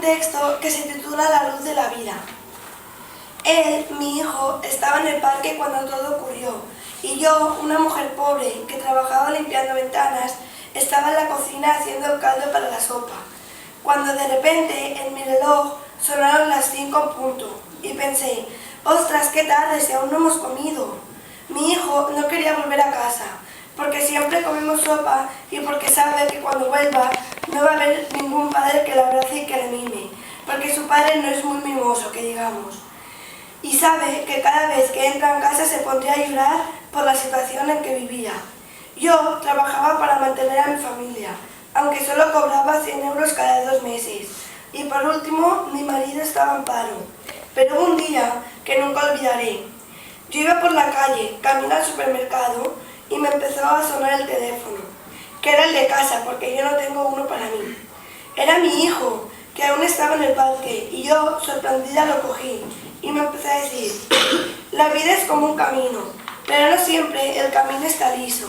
texto que se titula La luz de la vida. Él, mi hijo, estaba en el parque cuando todo ocurrió, y yo, una mujer pobre que trabajaba limpiando ventanas, estaba en la cocina haciendo el caldo para la sopa, cuando de repente en mi reloj sonaron las 5 en punto, y pensé, ¡ostras, qué tarde, si aún no hemos comido! Mi hijo no quería volver a casa, porque siempre comemos sopa y porque sabe que cuando vuelva no va a haber ningún padre que le abrace y que le mime, porque su padre no es muy mimoso, que digamos. Y sabe que cada vez que entra en casa se pondría a llorar por la situación en que vivía. Yo trabajaba para mantener a mi familia, aunque solo cobraba 100 euros cada 2 meses. Y por último, mi marido estaba en paro. Pero hubo un día que nunca olvidaré. Yo iba por la calle, camino al supermercado, y me empezó a sonar el teléfono, que era el de casa, porque yo no tengo uno para mí. Era mi hijo, que aún estaba en el parque, y yo, sorprendida, lo cogí, y me empecé a decir, la vida es como un camino, pero no siempre el camino está liso.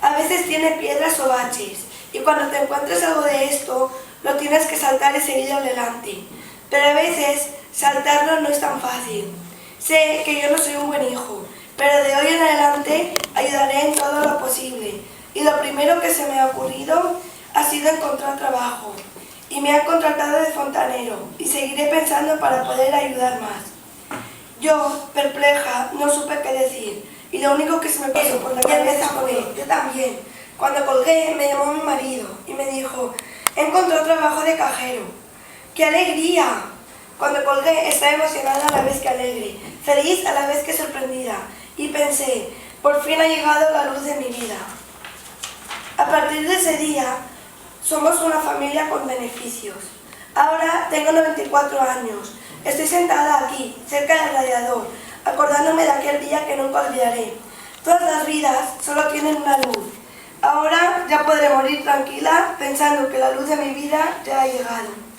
A veces tiene piedras o baches, y cuando te encuentres algo de esto, lo tienes que saltar y seguir adelante. Pero a veces, saltarlo no es tan fácil. Sé que yo no soy un buen hijo, pero de hoy en adelante ayudaré en todo lo posible. Y lo primero que se me ha ocurrido ha sido encontrar trabajo. Y me han contratado de fontanero, y seguiré pensando para poder ayudar más. Yo, perpleja, no supe qué decir, y lo único que se me pasó por la cabeza fue, yo también. Cuando colgué, me llamó mi marido, y me dijo, he encontrado trabajo de cajero. ¡Qué alegría! Cuando colgué, estaba emocionada a la vez que alegre, feliz a la vez que sorprendida, y pensé, por fin ha llegado la luz de mi vida. A partir de ese día, somos una familia con beneficios. Ahora tengo 94 años. Estoy sentada aquí, cerca del radiador, acordándome de aquel día que nunca olvidaré. Todas las vidas solo tienen una luz. Ahora ya podré morir tranquila pensando que la luz de mi vida ya ha llegado.